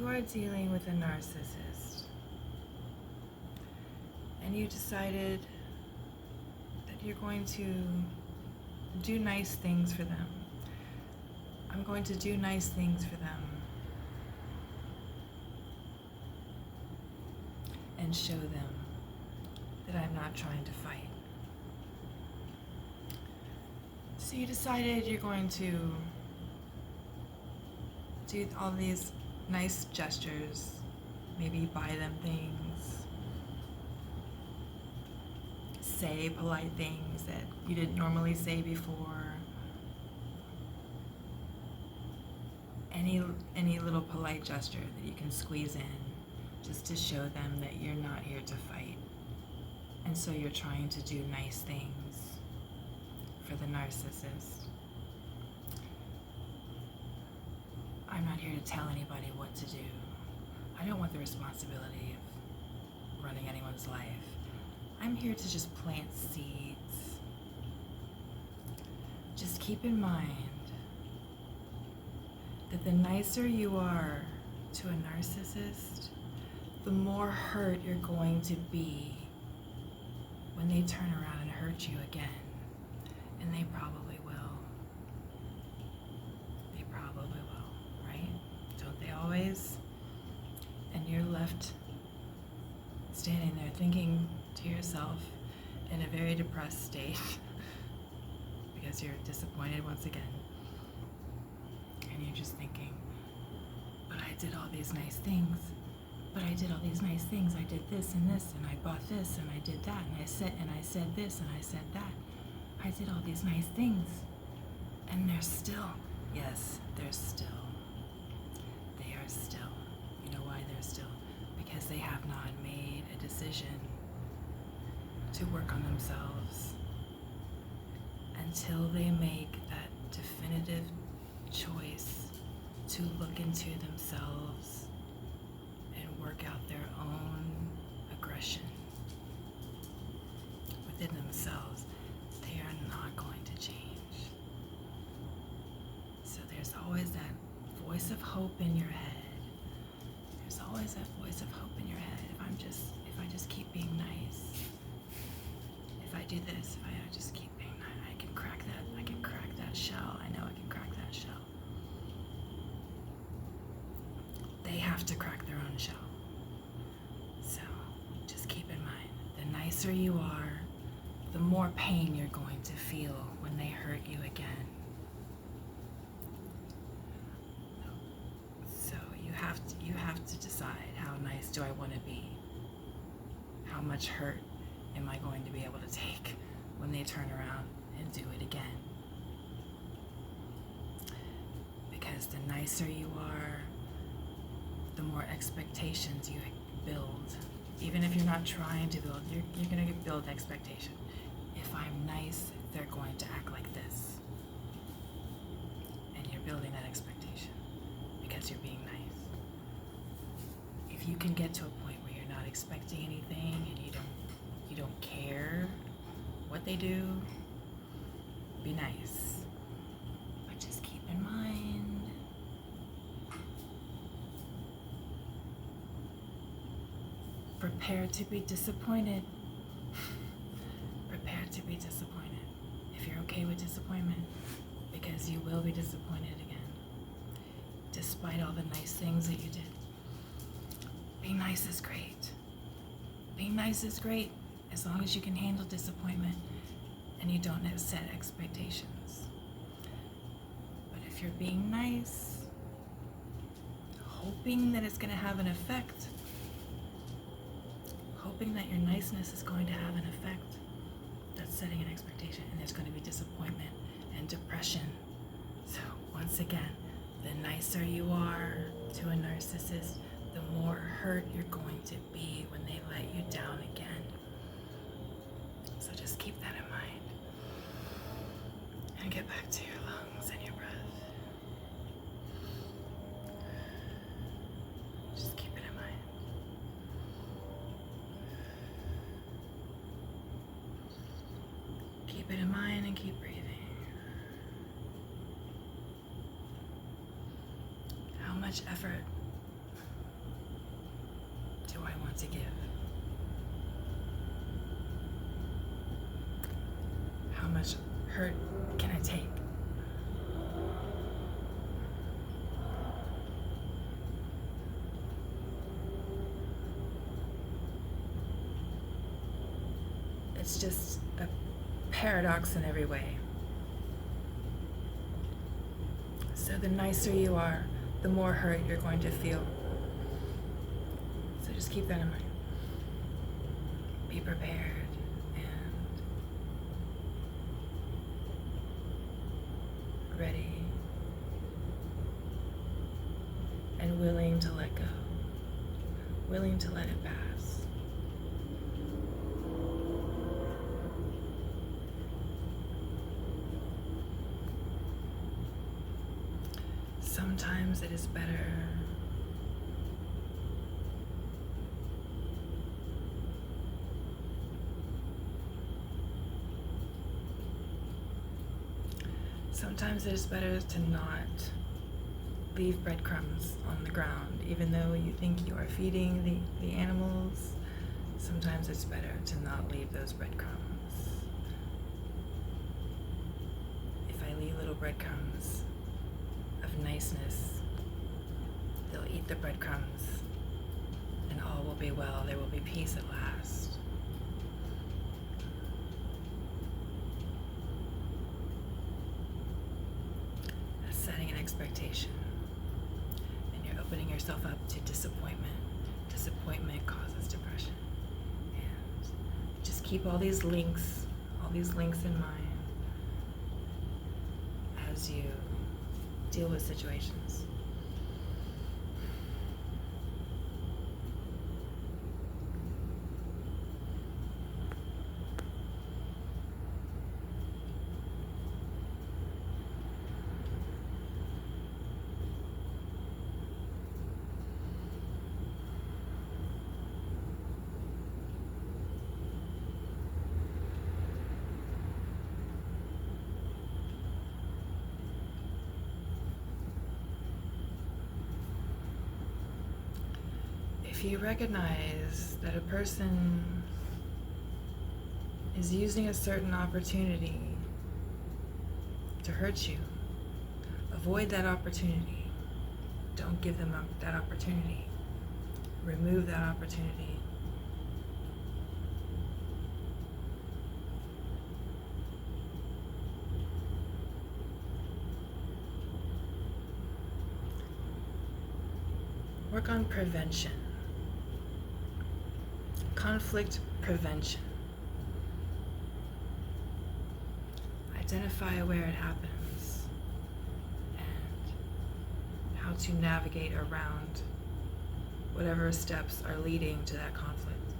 are dealing with a narcissist and you decided that you're going to do nice things for them. I'm going to do nice things for them and show them that I'm not trying to fight. So you decided you're going to do all these nice gestures, maybe buy them things, say polite things that you didn't normally say before. Any little polite gesture that you can squeeze in just to show them that you're not here to fight. And so you're trying to do nice things for the narcissist. I'm not here to tell anybody what to do. I don't want the responsibility of running anyone's life. I'm here to just plant seeds. Just keep in mind that the nicer you are to a narcissist, the more hurt you're going to be when they turn around and hurt you again. And they probably will. They probably will, right? Don't they always? And you're left standing there thinking to yourself in a very depressed state because you're disappointed once again. And you're just thinking, but I did all these nice things. But I did all these nice things. I did this, and I bought this, and I did that, and I said this, and I said that. I did all these nice things. And they're still, yes, they're still. They are still. You know why they're still? Because they have not made a decision to work on themselves until they make that definitive choice to look into themselves and work out their own aggression within themselves. They are not going to change. So there's always that voice of hope in your head. There's always that voice of hope in your head. If I just keep being nice, if I do this, if I just keep being nice, I can crack that shell. I know I can crack that shell. They have to crack their own shell. So just keep in mind, the nicer you are, the more pain you're going to feel when they hurt you again. So you have to decide, how nice do I want to be? How much hurt am I going to be able to take when they turn around and do it again? Because the nicer you are, the more expectations you build. Even if you're not trying to build, you're going to build expectation. If I'm nice, they're going to act like this. And you're building that expectation because you're being nice. If you can get to a point where you're not expecting anything and you don't care what they do, be nice. But just keep in mind, prepare to be disappointed. Prepare to be disappointed. If you're okay with disappointment, because you will be disappointed again, despite all the nice things that you did. Being nice is great. Being nice is great as long as you can handle disappointment and you don't set expectations. But if you're being nice, hoping that it's going to have an effect, hoping that your niceness is going to have an effect, that's setting an expectation, and there's going to be disappointment and depression. So once again, the nicer you are to a narcissist, the more hurt you're going to be when they let you down again. So just keep that in mind. And get back to your lungs and your breath. Just keep it in mind. Keep it in mind and keep breathing. How much effort I want to give? How much hurt can I take? It's just a paradox in every way. So the nicer you are, the more hurt you're going to feel. So just keep that in mind. Be prepared and ready and willing to let go, willing to let it pass. Sometimes it is better to not leave breadcrumbs on the ground, even though you think you are feeding the animals. Sometimes it's better to not leave those breadcrumbs. If I leave little breadcrumbs of niceness, they'll eat the breadcrumbs and all will be well. There will be peace at last. That's setting an expectation, and you're opening yourself up to disappointment. Disappointment causes depression. And just keep all these links in mind as you deal with situations. If you recognize that a person is using a certain opportunity to hurt you, avoid that opportunity. Don't give them that opportunity. Remove that opportunity. Work on prevention. Conflict prevention. Identify where it happens and how to navigate around whatever steps are leading to that conflict.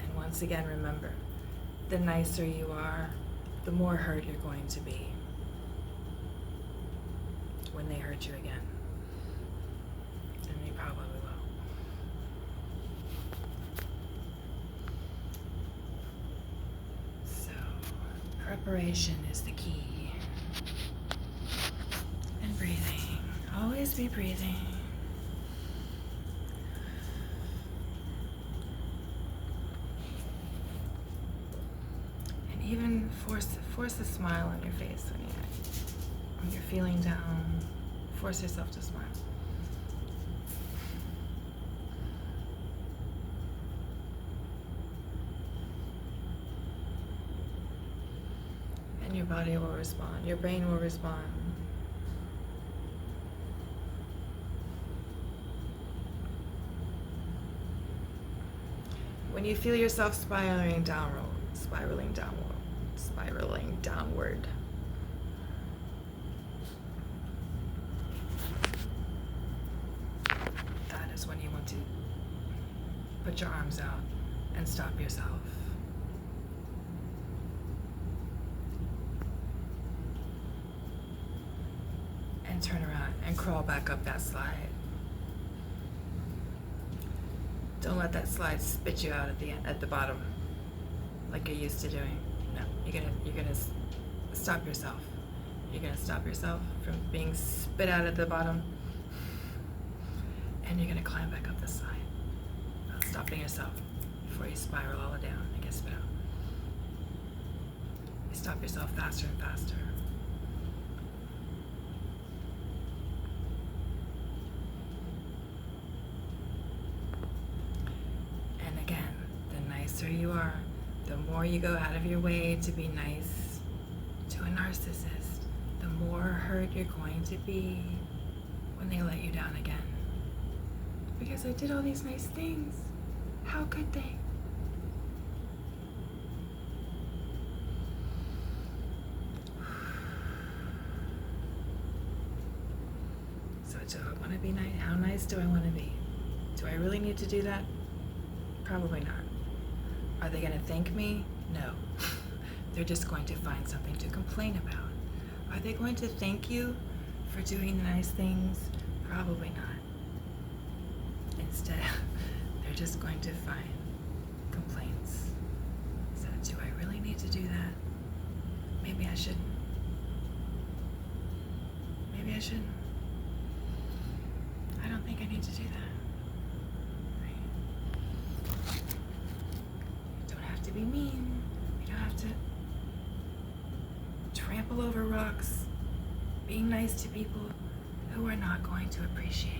And once again, remember, the nicer you are, the more hurt you're going to be when they hurt you again. And they probably will. So, preparation is the key. And breathing. Always be breathing. Even force a smile on your face when you're feeling down. Force yourself to smile. And your body will respond. Your brain will respond. When you feel yourself spiraling downward, that is when you want to put your arms out and stop yourself. And turn around and crawl back up that slide. Don't let that slide spit you out at the bottom like you're used to doing. No, you're gonna stop yourself. You're gonna stop yourself from being spit out at the bottom, and you're gonna climb back up the side, stopping yourself before you spiral all down and get spit out. You stop yourself faster and faster. And again, the nicer you are, the more you go out of your way to be nice to a narcissist, the more hurt you're going to be when they let you down again. Because I did all these nice things. How could they? So do I want to be nice? How nice do I want to be? Do I really need to do that? Probably not. Are they going to thank me? No. They're just going to find something to complain about. Are they going to thank you for doing the nice things? Probably not. Instead, they're just going to find complaints. So do I really need to do that? Maybe I shouldn't. Maybe I shouldn't. I don't think I need to do that. Right? You don't have to be mean. You don't have to trample over rocks, being nice to people who are not going to appreciate it.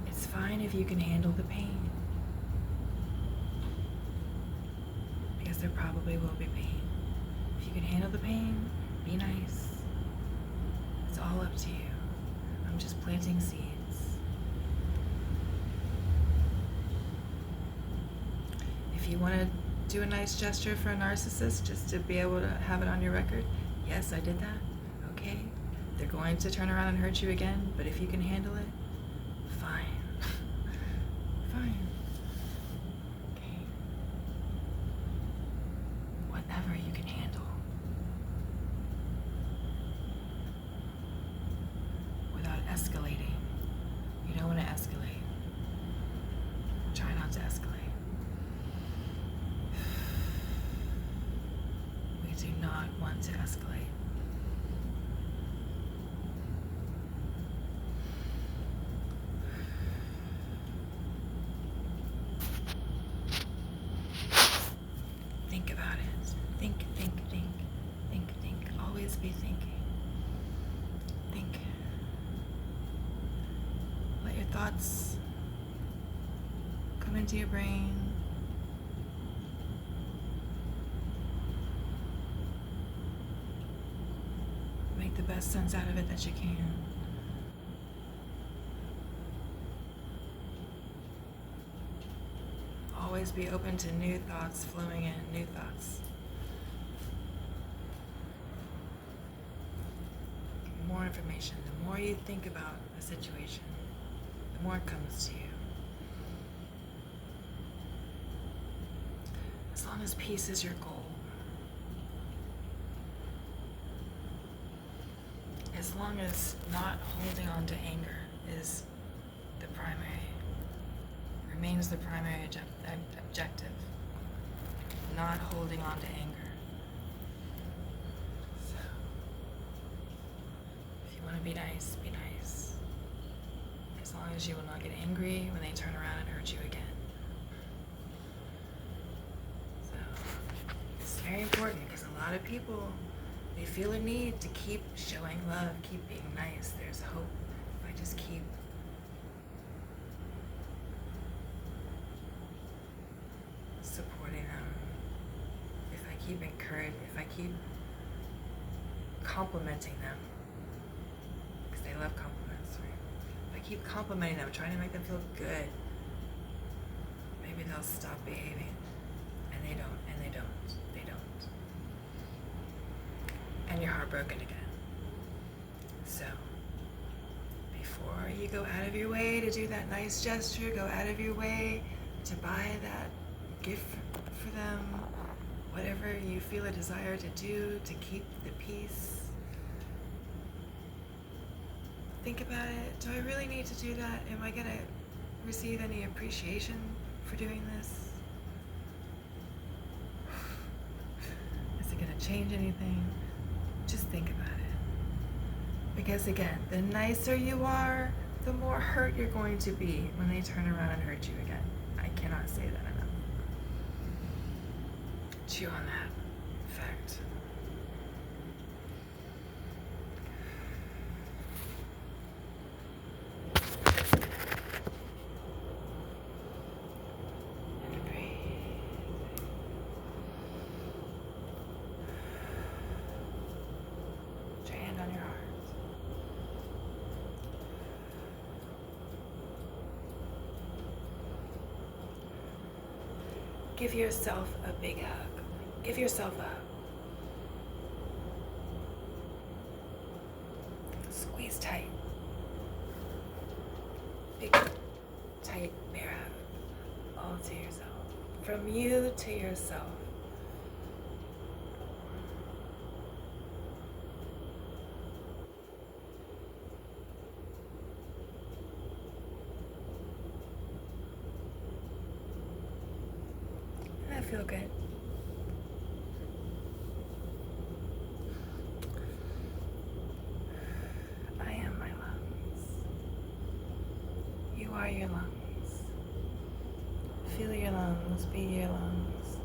It's fine if you can handle the pain, because there probably will be pain. If you can handle the pain, be nice. It's all up to you. I'm just planting seeds. If you want to do a nice gesture for a narcissist just to be able to have it on your record, yes, I did that. Okay. They're going to turn around and hurt you again, but if you can handle it, fine. Fine. Okay. Whatever you can handle. Without escalating. You don't want to escalate. Try not to escalate. We do not want to escalate. Think about it. Think, think, think, think, think. Always be thinking. Think. Let your thoughts come into your brain. Make the best sense out of it that you can. Always be open to new thoughts flowing in, new thoughts. More information. The more you think about a situation, the more it comes to you. As long as peace is your goal. As long as not holding on to anger is the primary, remains the primary objective. Not holding on to anger. So, if you want to be nice, be nice. As long as you will not get angry when they turn around and hurt you again. So, it's very important because a lot of people, they feel a need to keep showing love, keep being nice. There's hope if I just keep supporting them, if I keep encouraging, if I keep complimenting them, because they love compliments, right? If I keep complimenting them, trying to make them feel good, maybe they'll stop behaving. And they don't, and they don't, they don't. And you're heartbroken again. So, before you go out of your way to do that nice gesture, go out of your way to buy that gift for them, whatever you feel a desire to do to keep the peace. Think about it. Do I really need to do that? Am I going to receive any appreciation for doing this? Is it going to change anything? Just think about it. Because again, the nicer you are, the more hurt you're going to be when they turn around and hurt you again. I cannot say that enough. Chew on that fact. And breathe. Put your hand on your heart. Give yourself a big hug. Give yourself a hug. Squeeze tight. Big, tight bear hug. All to yourself. From you to yourself. Doesn't that feel good? I am my lungs. You are your lungs. Feel your lungs, be your lungs.